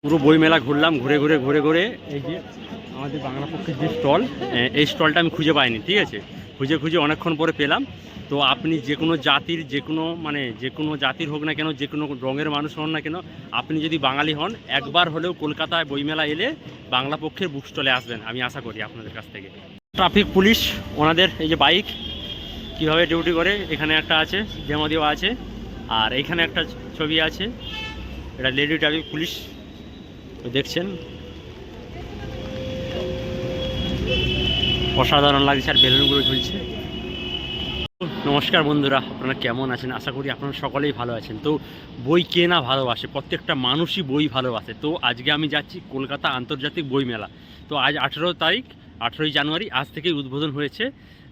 পুরো বই মেলা ঘুরলাম, ঘুরে ঘুরে ঘুরে ঘুরে এই যে আমাদের বাংলা পক্ষের যে স্টল, এই স্টলটা আমি খুঁজে পাইনি। ঠিক আছে, খুঁজে খুঁজে অনেকক্ষণ পরে পেলাম। তো আপনি যে কোনো জাতির যে কোনো জাতির হোক না কেন, যে কোনো রঙের মানুষ হন না কেন, আপনি যদি বাঙালি হন, একবার হলেও কলকাতায় বইমেলা এলে বাংলা পক্ষের বুক স্টলে আসবেন, আমি আশা করি আপনাদের কাছ থেকে। ট্রাফিক পুলিশ ওনাদের এই যে বাইক কীভাবে ডিউটি করে, এখানে একটা আছে ডেমো দেওয়া আছে, আর এইখানে একটা ছবি আছে, এটা লেডি ট্রাফিক পুলিশ দেখছেন। অসাধারণ লাগছে, আর বেলুনগুলো ঝুলছে। নমস্কার বন্ধুরা, আপনারা কেমন আছেন? আশা করি আপনারা সকলেই ভালো আছেন। তো বই কে না ভালোবাসে, প্রত্যেকটা মানুষই বই ভালোবাসে। তো আজকে আমি যাচ্ছি কলকাতা আন্তর্জাতিক বই মেলা। তো আজ 18 তারিখ, 18ই জানুয়ারি, আজ থেকেই উদ্বোধন হয়েছে।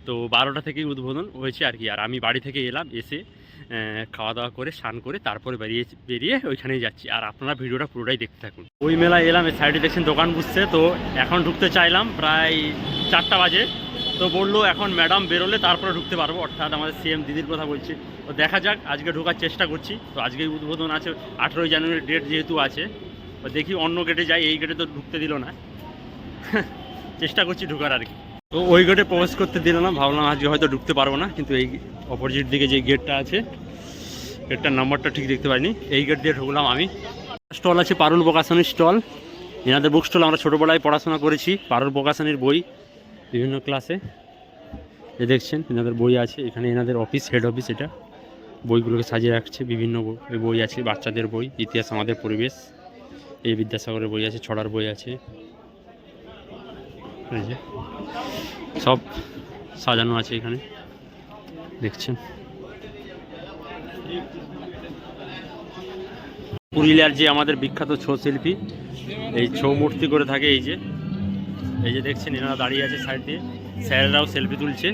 তো 12টা থেকেই উদ্বোধন হয়েছে আর কি। আর আমি বাড়ি থেকে এলাম, এসে খাওয়া দাওয়া করে স্নান করে তারপরে বেরিয়ে ওইখানেই যাচ্ছি। আর আপনারা ভিডিওটা পুরোটাই দেখতে থাকুন। বই মেলা এলাম, এই সাইডে দেখছেন দোকান বসছে। তো এখন ঢুকতে চাইলাম, প্রায় 4টা বাজে। তো বললো এখন ম্যাডাম বেরোলে তারপরে ঢুকতে পারবো, অর্থাৎ আমাদের সিএম দিদির কথা বলছি। তো দেখা যাক, আজকে ঢোকার চেষ্টা করছি। তো আজকেই উদ্বোধন আছে, 18ই জানুয়ারি ডেট যেহেতু আছে। তো দেখি অন্য গেটে যাই, এই গেটে তো ঢুকতে দিল না। চেষ্টা করছি ঢোকার আর কি। তো ওই গেটে প্রবেশ করতে দিল না, ভাবলাম আজকে হয়তো ঢুকতে পারবো না। কিন্তু এই অপোজিট দিকে যে গেটটা আছে, গেটটার নাম্বারটা ঠিক দেখতে পাইনি, এই গেট দিয়ে ঢুকলাম আমি। স্টল আছে পারুল প্রকাশনীর স্টল, এনাদের বুক স্টল। আমরা ছোটোবেলায় পড়াশোনা করেছি পারুল প্রকাশনীর বই বিভিন্ন ক্লাসে। এ দেখছেন এনাদের বই আছে এখানে, এনাদের অফিস, হেড অফিস এটা। বইগুলোকে সাজিয়ে রাখছে, বিভিন্ন বই আছে, বাচ্চাদের বই, ইতিহাস, আমাদের পরিবেশ, এই বিদ্যাসাগরের বই আছে, ছড়ার বই আছে, এই যে সব সাজানো আছে এখানে দেখছেন। পুরুলিয়ার যে আমাদের বিখ্যাত ছৌ শিল্পী, এই ছৌ মূর্তি করে থাকে, এই যে দেখছেন এনারা দাঁড়িয়ে আছে সাইড দিয়ে, স্যারেরাও সেলফি তুলছে।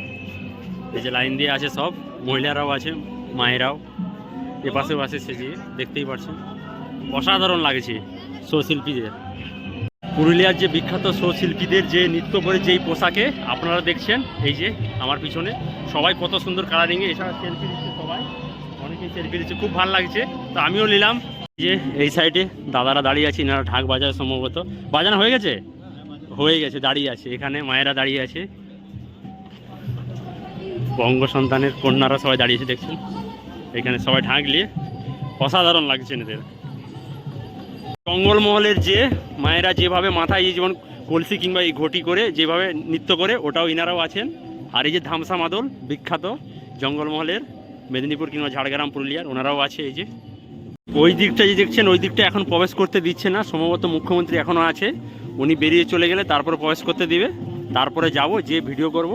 এই যে লাইন দিয়ে আছে, সব মহিলারাও আছে, মায়েরাও এপাশেও আছে সেজিয়ে, দেখতেই পাচ্ছেন। অসাধারণ লাগছে ছৌ শিল্পীদের। পুরুলিয়ার যে বিখ্যাত ছৌ শিল্পীদের যে নৃত্য করে যেই পোশাকে আপনারা দেখছেন, এই যে আমার পিছনে সবাই কত সুন্দর কালারিংয়ে, এছাড়া সেলফি দিচ্ছে, সবাই অনেকেই সেলফি দিচ্ছে, খুব ভালো লাগছে। তো আমিও নিলাম। যে এই সাইডে দাদারা দাঁড়িয়ে আছে, এনারা ঢাক বাজায়, সম্ভবত বাজানো হয়ে গেছে, দাঁড়িয়ে আছে এখানে, মায়েরা দাঁড়িয়ে আছে, বঙ্গ সন্তানের কন্যারা সবাই দাঁড়িয়েছে দেখছেন এখানে, সবাই ঢাক নিয়ে। অসাধারণ লাগছে এদের। জঙ্গলমহলের যে মায়েরা যেভাবে মাথায় এই যেমন কলসি কিংবা এই ঘটি করে যেভাবে নৃত্য করে, ওটাও ইনারাও আছেন। আর এই যে ধামসা মাদল বিখ্যাত জঙ্গলমহলের, মেদিনীপুর কিংবা ঝাড়গ্রাম পুরুলিয়ার, ওনারাও আছে। এই যে ওই দিকটা যে দেখছেন, ওই দিকটা এখন প্রবেশ করতে দিচ্ছে না, সম্ভবত মুখ্যমন্ত্রী এখনও আছে, উনি বেরিয়ে চলে গেলে তারপরে প্রবেশ করতে দিবে, তারপরে যাব, যে ভিডিও করব।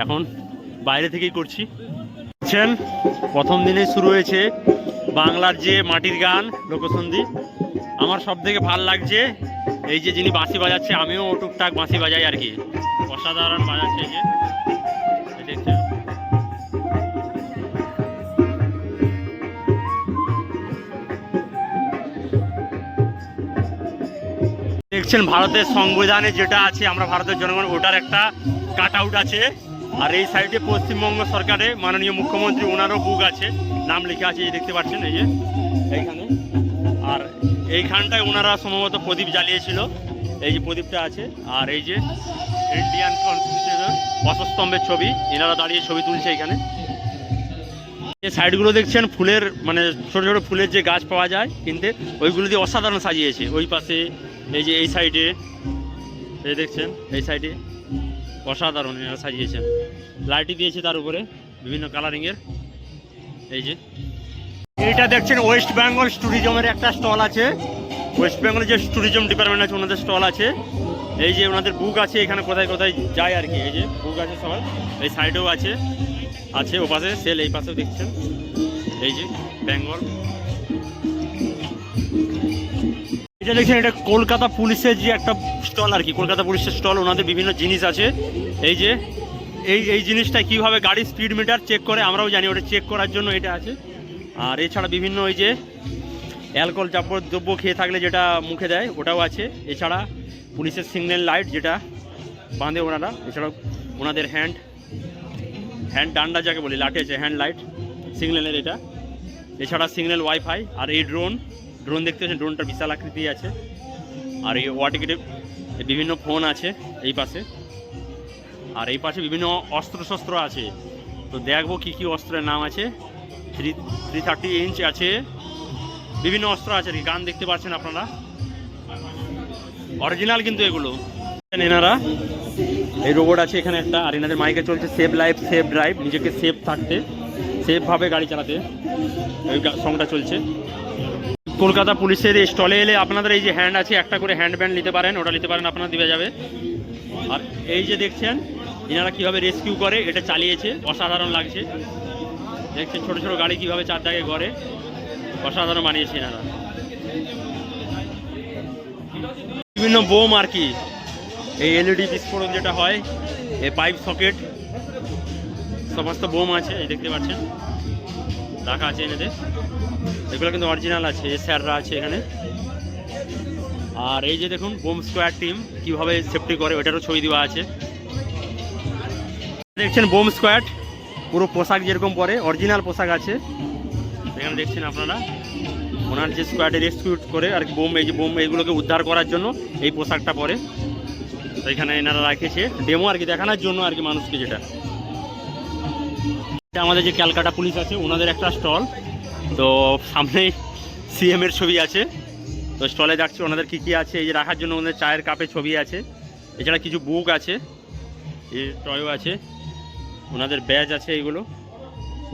এখন বাইরে থেকেই করছি। দেখছেন প্রথম দিনে শুরু হয়েছে বাংলার যে মাটির গান, লোকসঙ্গীত। আমার সব থেকে ভালো লাগছে এই যে যিনি বাঁশি বাজাচ্ছে, আমিও টুকটাক বাঁশি বাজাই আর কি, অসাধারণ বাজাচ্ছে। এই যে দেখছেন, ভারতের সংবিধানে যেটা আছে, আমরা ভারতের জনগণ, ওটার একটা কাট আউট আছে। আর এই সাইডে পশ্চিমবঙ্গ সরকারের মাননীয় মুখ্যমন্ত্রী, ওনারও বুক আছে, নাম লেখা আছে, এই দেখতে পাচ্ছেন এই যে এইখানে। আর এইখানটায় ওনারা সম্ভবত প্রদীপ জ্বালিয়েছিল, এই যে প্রদীপটা আছে। আর এই যে ইন্ডিয়ান কনস্টিটিউশন অশ্বস্তম্ভের ছবি, এনারা দাঁড়িয়ে ছবি তুলছে এখানে। এই সাইডগুলো দেখছেন ফুলের, মানে ছোটো ছোটো ফুলের যে গাছ পাওয়া যায় কিনতে, ওইগুলো দিয়ে অসাধারণ সাজিয়েছে। ওই পাশে এই যে এই সাইডে, এই দেখছেন এই সাইডে অসাধারণ এনারা সাজিয়েছেন, লাইটই দিয়েছে তার উপরে বিভিন্ন কালারিংয়ের। এই যে এইটা দেখছেন ওয়েস্ট বেঙ্গল ট্যুরিজমের একটা স্টল আছে, ওয়েস্ট বেঙ্গলের যে ট্যুরিজম ডিপার্টমেন্ট আছে, ওনাদের স্টল আছে। এই যে ওনাদের বুক আছে এখানে, কোথায় কোথায় যায় আর কি। এই যে বুক আছে সবার, এই সাইডেও আছে ও পাশে সেল, এই পাশেও দেখছেন। এই যে বেঙ্গল, এটা দেখছেন, এটা কলকাতা পুলিশের যে একটা স্টল আর কি, কলকাতা পুলিশের স্টল, ওনাদের বিভিন্ন জিনিস আছে। এই যে এই জিনিসটা কিভাবে গাড়ির স্পিড মিটার চেক করে আমরাও জানি, ওটা চেক করার জন্য এটা আছে। আর এছাড়া বিভিন্ন ওই যে অ্যালকোহল দ্রব্য খেয়ে থাকলে যেটা মুখে দেয়, ওটাও আছে। এছাড়া পুলিশের সিগন্যাল লাইট যেটা বাঁধে ওনারা, এছাড়াও ওনাদের হ্যান্ড ডান্ডা যাকে বলি, লাঠি আছে, হ্যান্ড লাইট সিগন্যালের এটা। এছাড়া সিগন্যাল ওয়াইফাই, আর এই ড্রোন ড্রোন দেখতে পাচ্ছেন, ড্রোনটা বিশাল আকৃতি আছে। আর এই ওয়াটিকেটে বিভিন্ন ফোন আছে এই পাশে, আর এই পাশে বিভিন্ন অস্ত্র আছে। তো দেখবো কি কি অস্ত্রের নাম আছে। 330 ইঞ্চ আছে, বিভিন্ন অস্ত্র আছে আর কি। গান দেখতে পাচ্ছেন আপনারা, অরিজিনাল কিন্তু এগুলো। এনারা এই রোবট আছে এখানে একটা, আর এনাদের মাইকে চলছে সেভ লাইফ সেভ ড্রাইভ, নিজেকে সেফ থাকতে, সেফভাবে গাড়ি চালাতে এই সংটা চলছে। কলকাতা পুলিশের এই স্টলে এলে আপনাদের এই যে হ্যান্ড আছে, একটা করে হ্যান্ড ব্যান্ড নিতে পারেন, ওটা নিতে পারেন, আপনারা দেওয়া যাবে। আর এই যে দেখছেন এনারা কীভাবে রেস্কিউ করে, এটা চালিয়েছে, অসাধারণ লাগছে। দেখছেন ছোটো ছোটো গাড়ি কীভাবে চারদিকে ঘরে, অসাধারণ বানিয়েছে এনারা। বিভিন্ন বোম আর কি, এই এলইডি বিস্ফোরণ যেটা হয়, এই পাইপ সকেট, সমস্ত বোম আছে এই দেখতে পাচ্ছেন রাখা আছে এনেদের। এগুলো কিন্তু অরিজিনাল আছে, এই স্যাররা আছে এখানে। আর এই যে দেখুন বোম স্কোয়াড টিম কীভাবে সেফটি করে, ওটারও ছবি দেওয়া আছে। দেখছেন বোম স্কোয়াড পুরো পোশাক যেরকম পরে, অরিজিনাল পোশাক আছে এখানে দেখছেন আপনারা। ওনার যে স্কোয়াডে রেস্কিউ করে আর কি, বোম এই যে বোম এইগুলোকে উদ্ধার করার জন্য এই পোশাকটা পরে। তো এখানে এনারা রাখেছে ডেমো আর কি, দেখানোর জন্য আর কি মানুষকে। যেটা আমাদের যে ক্যালকাটা পুলিশ আছে ওনাদের একটা স্টল, তো সামনেই সিএমের ছবি আছে। তো স্টলে যাচ্ছি ওনাদের কী কী আছে, এই যে রাখার জন্য ওনাদের চায়ের কাপে ছবি আছে, এছাড়া কিছু বুক আছে, এই টয়ও আছে, ওনাদের ব্যাজ আছে, এইগুলো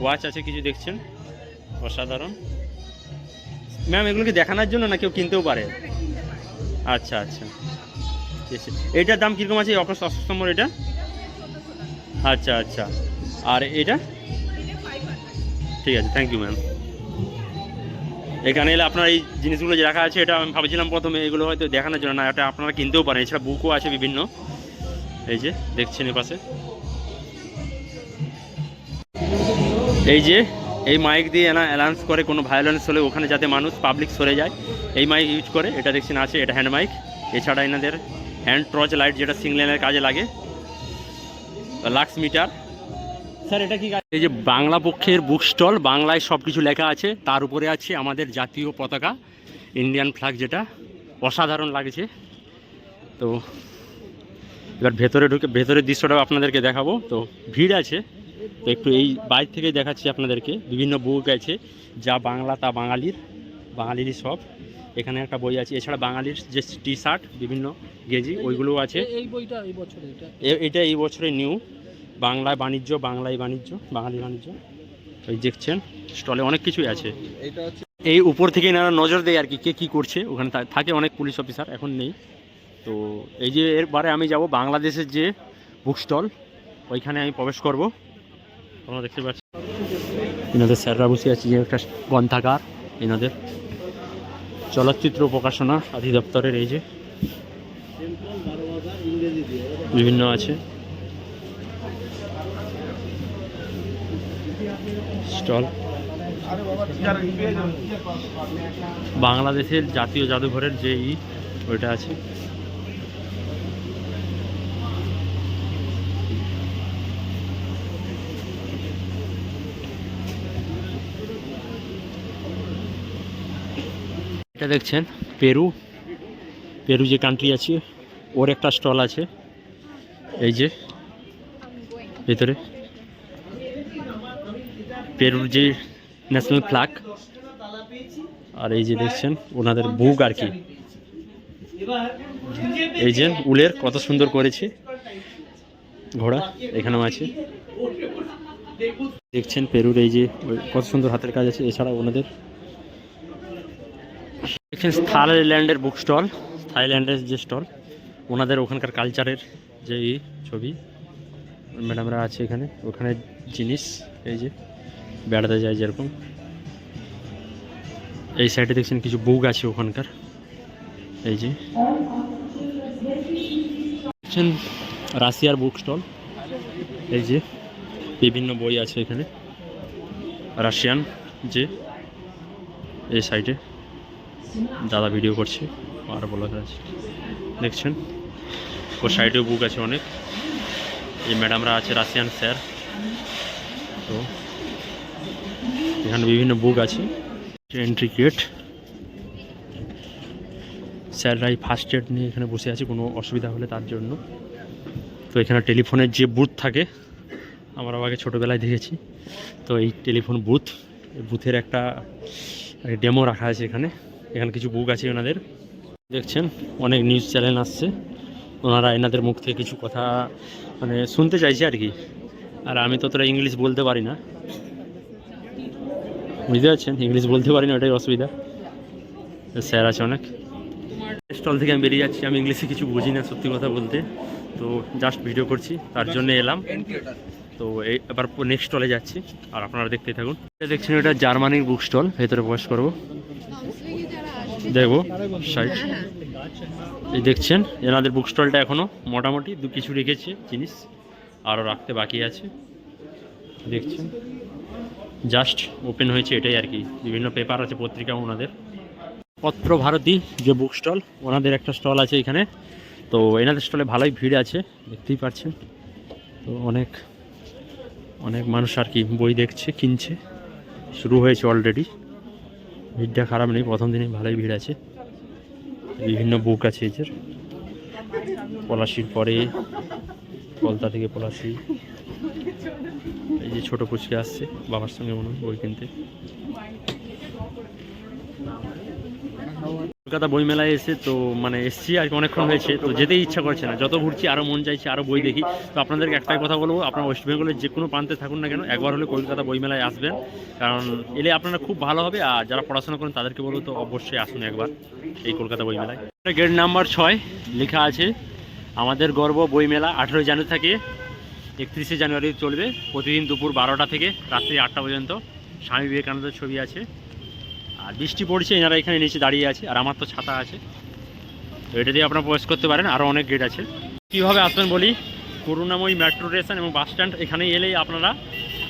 ওয়াচ আছে কিছু দেখছেন, অসাধারণ। ম্যাম এগুলো কি দেখানোর জন্য না কেউ কিনতেও পারে? আচ্ছা আচ্ছা, এইটার দাম কীরকম আছে? অগস্ট 8 নম্বর এটা? আচ্ছা আচ্ছা, আর এটা? ঠিক আছে, থ্যাংক ইউ ম্যাম। এখানে এলে আপনার এই জিনিসগুলো যে রাখা আছে, এটা আমি ভাবছিলাম প্রথমে এগুলো হয়তো দেখানোর জন্য না, এটা আপনারা কিনতেও পারেন। এছাড়া বুকও আছে বিভিন্ন, এই যে দেখছেন এ পাশে। এই যে এই মাইক দিয়ে এনা অ্যানাউন্স করে কোনো ভায়োলেন্স হলে ওখানে যাতে মানুষ পাবলিক সরে যায়, এই মাইক ইউজ করে। এটা দেখছেন আছে, এটা হ্যান্ড মাইক। এছাড়া এনাদের হ্যান্ড টর্চ লাইট যেটা সিগন্যালের কাজে লাগে, লাক্স মিটার। স্যার এটা কি? এই যে বাংলা পক্ষের বুক স্টল, বাংলায় সব কিছু লেখা আছে, তার উপরে আছে আমাদের জাতীয় পতাকা, ইন্ডিয়ান ফ্ল্যাগ, যেটা অসাধারণ লাগছে। তো এবার ভেতরে ঢুকে ভেতরের দৃশ্যটাও আপনাদেরকে দেখাবো। তো ভিড় আছে, তো একটু এই বাইরে থেকে দেখাচ্ছি আপনাদেরকে। বিভিন্ন বুক আছে, যা বাংলা তা বাঙালিরই সব। এখানে একটা বই আছে, এছাড়া বাঙালির যে টি শার্ট, বিভিন্ন গেঞ্জি, ওইগুলোও আছে। এই বইটা এই বছরে, এটা এই বছরে নিউ, বাংলায় বাণিজ্য, বাংলায় বাণিজ্য, বাঙালি বাণিজ্য। ওই দেখছেন স্টলে অনেক কিছুই আছে। এই উপর থেকে এনারা নজর দেয় আর কি, কে কী করছে। ওখানে থাকে অনেক পুলিশ অফিসার, এখন নেই। তো এই যে এরবারে আমি যাব বাংলাদেশের যে বুক স্টল, ওইখানে আমি প্রবেশ করব। তোমরা দেখতে পাচ্ছি এনাদের স্যাররা বসে আছে, যে একটা গ্রন্থাগার এনাদের, চলচ্চিত্র প্রকাশনা অধিদপ্তরের। এই যে বিভিন্ন আছে স্টল। বাংলাদেশের জাতীয় জাদুঘরের যে ওইটা আছে। এটা দেখছেন পেরু যে কান্ট্রি আছে, ওর একটা স্টল আছে। এই যে ভেতরে পেরুর যে ন্যাশনাল ফ্ল্যাগ, আর এই যে দেখছেন ওনাদের বুক আর কি, এই যে উলের কত সুন্দর করেছে ঘোড়া, এখানেও আছে। দেখছেন পেরুর এই যে কত সুন্দর হাতের কাজ আছে। এছাড়া ওনাদের দেখছেন থাইল্যান্ডের বুক স্টল, থাইল্যান্ডের যে স্টল, ওনাদের ওখানকার কালচারের যে ছবি ম্যাডামরা আছে এখানে। ওখানে জিনিস এই যে বেড়াতে যায় যেরকম। এই সাইডে দেখছেন কিছু বুক আছে ওখানকার। এই যে দেখছেন রাশিয়ার বুক স্টল, এই যে বিভিন্ন বই আছে এখানে রাশিয়ান। যে এই সাইডে দাদা ভিডিও করছে, আর বলা আছে দেখছেন ও সাইডেও বুক আছে অনেক। এই ম্যাডামরা আছে রাশিয়ান স্যার। তো এখানে বিভিন্ন বুক আছে। এন্ট্রি গেট, স্যাররাই ফার্স্ট এড নিয়ে এখানে বসে আছে কোনো অসুবিধা হলে তার জন্য। তো এখানে টেলিফোনের যে বুথ থাকে আমরাও আগে ছোটোবেলায় দেখেছি, তো এই টেলিফোন বুথ, এই বুথের একটা ডেমো রাখা আছে এখানে। এখানে কিছু বুক আছে ওনাদের, দেখছেন অনেক নিউজ চ্যানেল আসছে, ওনারা এনাদের মুখ থেকে কিছু কথা মানে শুনতে চাইছে আর কি। আর আমি তো তোরা ইংলিশ বলতে পারি না, বুঝতে পারছেন, ইংলিশ বলতে পারি না, ওটাই অসুবিধা। স্যার আছে অনেক। স্টল থেকে আমি বেরিয়ে যাচ্ছি, আমি ইংলিশে কিছু বুঝি না সত্যি কথা বলতে, তো জাস্ট ভিডিও করছি তার জন্য এলাম। তো এবার নেক্সট স্টলে যাচ্ছি আর আপনারা দেখতেই থাকুন। দেখছেন এটা জার্মানির বুক স্টল, ভেতরে প্রবেশ করবো, দেখবো সাইড। এই দেখছেন এনাদের বুক স্টলটা এখনও মোটামুটি কিছু রেখেছে জিনিস, আরও রাখতে বাকি আছে। দেখছেন জাস্ট ওপেন হয়েছে এটাই আর কি। বিভিন্ন পেপার আছে, পত্রিকা ওনাদের। পত্র ভারতী যে বুক স্টল, ওনাদের একটা স্টল আছে এখানে। তো এনাদের স্টলে ভালোই ভিড় আছে, দেখতেই পাচ্ছেন। তো অনেক অনেক মানুষ আর কি বই দেখছে, কিনছে, শুরু হয়েছে অলরেডি। ভিড়টা খারাপ নেই, প্রথম দিনে ভালোই ভিড় আছে। বিভিন্ন বুক আছে এদের, পলাশির পরে কলতা থেকে পলাশি। এই যে ছোট পুচকে আসছে বাবার সঙ্গে মনে হয় বই কিনতে। কলকাতা বইমেলায় এসে তো মানে এসছি আর কি, অনেকক্ষণ হয়েছে, তো যেতেই ইচ্ছা করছে না। যত ঘুরছি আরও মন চাইছে আরও বই দেখি। তো আপনাদেরকে একটাই কথা বলবো, আপনারা ওয়েস্ট বেঙ্গলের যে কোনো প্রান্তে থাকুন না কেন, একবার হলে কলকাতা বইমেলায় আসবেন, কারণ এলে আপনারা খুব ভালো হবে। আর যারা পড়াশোনা করেন তাদেরকে বলবো তো অবশ্যই আসুন একবার এই কলকাতা বইমেলায়। গেট নাম্বার 6 লেখা আছে আমাদের গর্ব বইমেলা 18 জানুয়ারি থেকে 31শে জানুয়ারি চলবে। প্রতিদিন দুপুর 12টা থেকে রাত্রি 8টা পর্যন্ত। স্বামী বিবেকানন্দের ছবি আছে। আর বৃষ্টি পড়ছে, এনারা এখানে নিচে দাঁড়িয়ে আছে, আর আমার তো ছাতা আছে। তো এটা দিয়ে আপনারা প্রবেশ করতে পারেন। আরও অনেক গেট আছে। কীভাবে আসবেন বলি, করুণাময়ী মেট্রো স্টেশন এবং বাস স্ট্যান্ড, এখানে এলেই আপনারা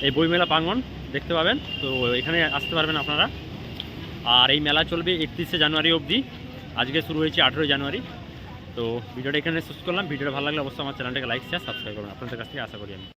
এই বইমেলা প্রাঙ্গণ দেখতে পাবেন। তো এখানে আসতে পারবেন আপনারা। আর এই মেলা চলবে 31শে জানুয়ারি অবধি। আজকে শুরু হয়েছে 18 জানুয়ারি। তো ভিডিওটা এখানে শেষ করলাম। ভিডিওটা ভালো লাগলে অবশ্যই আমার চ্যানেলটাকে লাইক শেয়ার সাবস্ক্রাইব করবেন, আপনাদের কাছ থেকে আশা করি আমি।